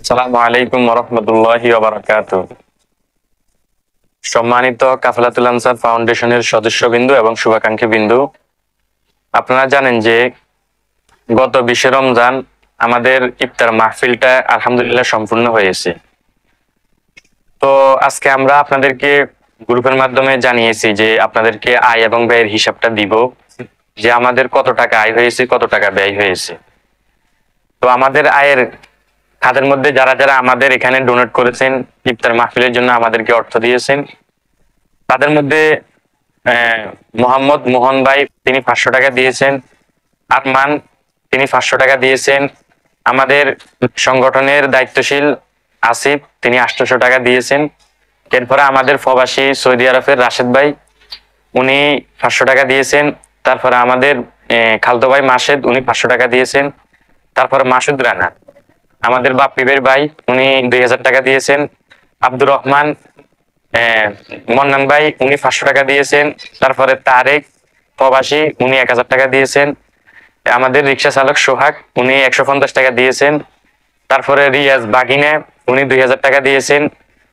আসসালামু আলাইকুম ওয়া রাহমাতুল্লাহি ওয়া বারাকাতুহু। সম্মানিত কাফেলাতুল আনসার ফাউন্ডেশনের সদস্যবৃন্দ এবং শুভাকাঙ্ক্ষীবৃন্দ, আপনারা জানেন যে গত 20 রমজান আমাদের ইফতার মাহফিলটা আলহামদুলিল্লাহ সম্পূর্ণ হয়েছে। তো আজকে আমরা আপনাদেরকে গ্রুপের মাধ্যমে জানিয়েছি যে আপনাদেরকে আয় এবং ব্যয়ের হিসাবটা দিব, যে আমাদের কত টাকা আয় হয়েছে, কত টাকা ব্যয় হয়েছে। তো আমাদের আয়ের খাতের মধ্যে যারা যারা আমাদের এখানে ডোনেট করেছেন, ইফতার মাহফিলের জন্য আমাদেরকে অর্থ দিয়েছেন, তাদের মধ্যে মোহাম্মদ মোহন ভাই তিনি 500 টাকা দিয়েছেন, আরমান তিনি 500 টাকা দিয়েছেন, আমাদের সংগঠনের দায়িত্বশীল আসিফ তিনি 800 টাকা দিয়েছেন। এরপরে আমাদের প্রবাসী সৌদি আরবের রাশেদ ভাই উনি 500 টাকা দিয়েছেন। তারপরে আমাদের খালতো ভাই মাসেদ উনি 500 টাকা দিয়েছেন। তারপরে মাসুদ রানা আমাদের বাপ্পিবের ভাই উনি 2000 টাকা দিয়েছেন। আব্দুর রহমান মন্নান ভাই উনি 500 টাকা দিয়েছেন। তারপরে তারেক প্রবাসী উনি 1000 টাকা দিয়েছেন। আমাদের রিক্সা চালক সোহাগ উনি 150 টাকা দিয়েছেন। তারপরে রিয়াজ বাগিনে উনি 2000 টাকা দিয়েছেন।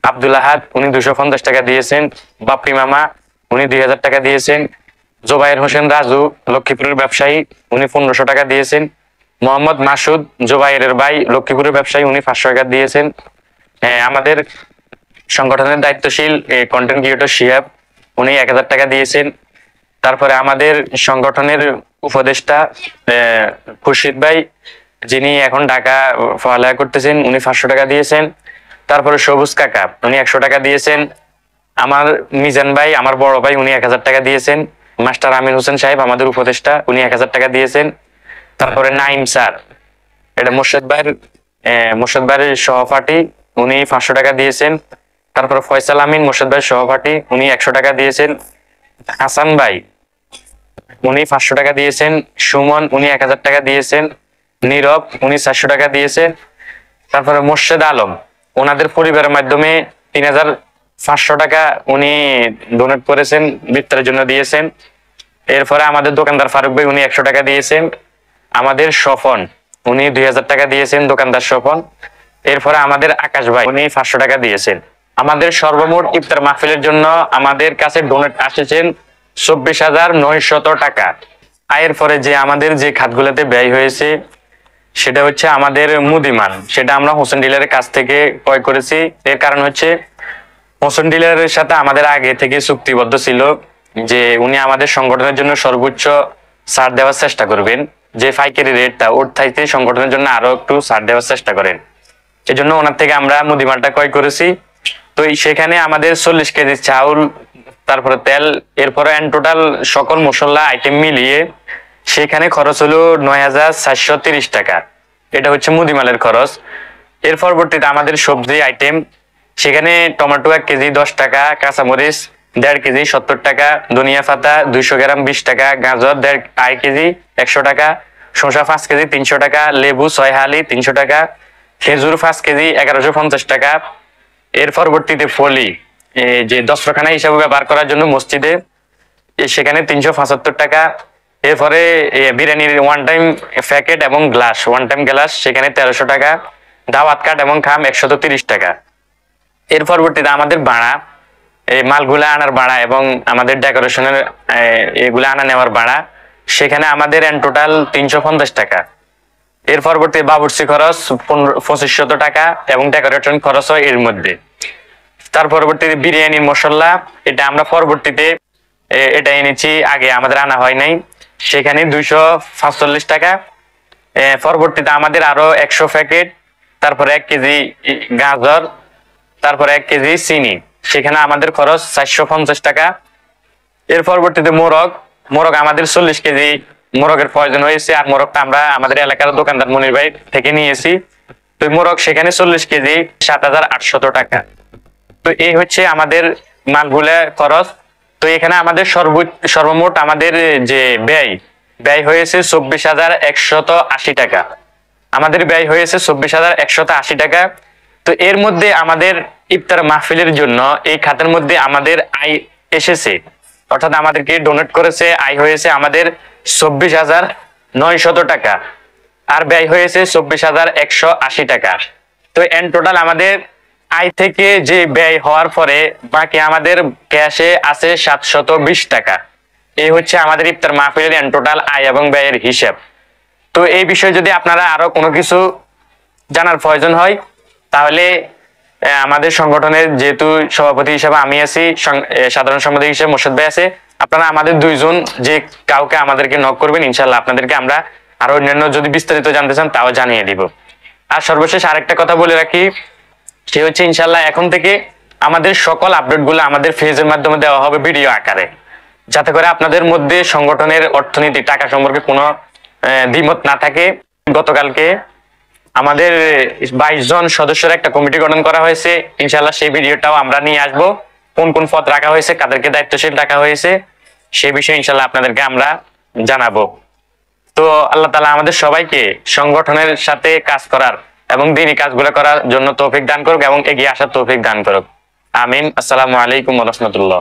আব্দুল আহাদ উনি 250 টাকা দিয়েছেন। বাপ্পি মামা উনি 2000 টাকা দিয়েছেন। জোবায়ের হোসেন রাজু লক্ষ্মীপুরের ব্যবসায়ী উনি 1500 টাকা দিয়েছেন। মোহাম্মদ মাসুদ জোবায়েরের ভাই লক্ষ্মীপুরের ব্যবসায়ী উনি 500 টাকা দিয়েছেন। আমাদের সংগঠনের দায়িত্বশীল কন্টেন্ট ক্রিয়েটর শিহাব উনি 1000 টাকা দিয়েছেন। তারপরে আমাদের সংগঠনের উপদেষ্টা খুরশিদ ভাই যিনি এখন ঢাকা পড়ালেখা করতেছেন উনি 500 টাকা দিয়েছেন। তারপরে সবুজ কাকা উনি 100 টাকা দিয়েছেন। আমার মিজান ভাই আমার বড় ভাই উনি 1000 টাকা দিয়েছেন। মাস্টার আমিন হোসেন সাহেব আমাদের উপদেষ্টা উনি 1000 টাকা দিয়েছেন। তারপরে নাইম স্যার এটা মোর্শেদ ভাইয়ের সহপাঠী উনি 500 টাকা দিয়েছেন। তারপরে ফয়সাল আমিন মোর্শেদ ভাইয়ের সহপাঠী উনি 100 টাকা দিয়েছেন। হাসান ভাই উনি 500 টাকা দিয়েছেন। সুমন উনি 1000 টাকা দিয়েছেন। নীরব উনি 400 টাকা দিয়েছেন। তারপরে মোর্শেদ আলম ওনাদের পরিবারের মাধ্যমে 3500 টাকা উনি ডোনেট করেছেন, ইফতারের জন্য দিয়েছেন। এরপরে আমাদের দোকানদার ফারুক ভাই উনি 100 টাকা দিয়েছেন। আমাদের স্বপন উনি 2000 টাকা দিয়েছেন, দোকানদার স্বপন। এরপরে আমাদের আকাশ ভাই উনি 500 টাকা দিয়েছেন। আমাদের সর্বমোট ইফতার মাহফিলের জন্য আমাদের কাছে ডোনেট আসেছেন 24,900 টাকা। আয়ের পরে যে আমাদের যে খাতগুলোতে ব্যয় হয়েছে সেটা হচ্ছে আমাদের মুদিমান, সেটা আমরা হোসেন ডিলারের কাছ থেকে ক্রয় করেছি। এর কারণ হচ্ছে হোসেন ডিলারের সাথে আমাদের আগে থেকে চুক্তিবদ্ধ ছিল যে উনি আমাদের সংগঠনের জন্য সর্বোচ্চ ছাড় দেওয়ার চেষ্টা করবেন, যে পাইকারি রেটটা ওর থাইতে সংগঠনের জন্য আরো একটু ছাড় দেওয়ার চেষ্টা করেন। এজন্য ওনার থেকে আমরা মুদিমালটা ক্রয় করেছি। তো সেখানে আমাদের 40 কেজি চাউল, তারপরে তেল, এরপরে টোটাল সকল মশলা আইটেম মিলিয়ে সেখানে খরচ হলো 9430 টাকা। এটা হচ্ছে মুদিমালের খরচ। এর পরবর্তীতে আমাদের সবজি আইটেম সেখানে টমেটো 1 কেজি 10 টাকা, কাঁচামরিচ 1.5 কেজি 70 টাকা, ধনিয়া পাতা 200 গ্রাম 20 টাকা, গাজর 1.5 কেজি 100 টাকা, শসা 5 কেজি 300 টাকা, লেবু 6 হালি 300 টাকা, খেজুর 5 কেজি 1150 টাকা। এর পরবর্তীতে ফলি যে দস্তরখানা হিসাবে ব্যবহার করার জন্য মসজিদে সেখানে 375 টাকা। এরপরে বিরিয়ানির ওয়ান টাইম প্যাকেট এবং গ্লাস, ওয়ান টাইম গ্লাস সেখানে 1300 টাকা, দাওয়াত কার্ড এবং খাম 130 টাকা। এর পরবর্তীতে আমাদের ভাড়া, এই মালগুলা আনার ভাড়া এবং আমাদের ডেকোরেশনের এগুলা আনা নেওয়ার ভাড়া সেখানে আমাদের টোটাল 350 টাকা। এর পরবর্তী বাবুর্চি খরচ 2500 টাকা এবং ডেকোরেশন খরচ হয় এর মধ্যে। তার পরবর্তীতে বিরিয়ানির মশলা এটা আমরা পরবর্তীতে এটা এনেছি, আগে আমাদের আনা হয় নাই, সেখানে 245 টাকা। পরবর্তীতে আমাদের আরো 100 প্যাকেট, তারপরে 1 কেজি গাজর, তারপরে 1 কেজি চিনি, সেখানে আমাদের খরচ 450 টাকা। এর পরবর্তীতে মোরগ আমাদের 40 কেজি মোরগের প্রয়োজন হয়েছে, আর মোরগটা আমরা আমাদের এলাকার দোকানদার মনির ভাই থেকে নিয়েছি। তো মোরগ সেখানে 40 কেজি 7800 টাকা। তো এই হচ্ছে আমাদের মালগুলা খরচ। তো এখানে আমাদের সর্বমোট আমাদের যে ব্যয় হয়েছে 24,180 টাকা। আমাদের ব্যয় হয়েছে 24,180 টাকা। তো এর মধ্যে আমাদের ইফতার মাহফিলের জন্য এই খাতের মধ্যে আমাদের আয় এসেছে, অর্থাৎ আমাদেরকে ডোনেট করেছে, আয় হয়েছে আমাদের 24,900 টাকা, আর ব্যয় হয়েছে 24,180 টাকা। তো এন টোটাল আমাদের আয় থেকে যে ব্যয় হওয়ার পরে বাকি আমাদের ক্যাশে আছে 720 টাকা। এই হচ্ছে আমাদের ইফতার মাহফিলের এন টোটাল আয় এবং ব্যয়ের হিসাব। তো এই বিষয়ে যদি আপনারা আরো কোনো কিছু জানার প্রয়োজন হয় তাহলে আমাদের সংগঠনের যেহেতু সভাপতি হিসেবে আমি আছি, সাধারণ সম্পাদক হিসেবে মোর্শেদ ভাই আছে, আপনারা আমাদের দুইজন যে কাউকে আমাদেরকে নক করবেন, ইনশাল্লাহ আপনাদেরকে আমরা আরো অন্যান্য যদি বিস্তারিত জানতে চান তাও জানিয়ে দিব। আর সর্বশেষ আরেকটা কথা বলে রাখি, সে হচ্ছে ইনশাল্লাহ এখন থেকে আমাদের সকল আপডেট গুলো আমাদের ফেজের মাধ্যমে দেওয়া হবে ভিডিও আকারে, যাতে করে আপনাদের মধ্যে সংগঠনের অর্থনীতি টাকা সম্পর্কে কোনো দ্বিমত না থাকে। গতকালকে আমাদের 22 জন সদস্যের একটা কমিটি গঠন করা হয়েছে, ইনশাল্লাহ সেই ভিডিওটাও আমরা নিয়ে আসবো। কোন কোন পদ রাখা হয়েছে, কাদেরকে দায়িত্বশীল রাখা হয়েছে, সেই বিষয়ে ইনশাল্লাহ আপনাদেরকে আমরা জানাবো। তো আল্লাহ তাআলা আমাদের সবাইকে সংগঠনের সাথে কাজ করার এবং দিনী কাজগুলো করার জন্য তৌফিক দান করুক এবং এগিয়ে আসার তৌফিক দান করুক। আমিন। আসসালামু আলাইকুম ওয়া রাহমাতুল্লাহ।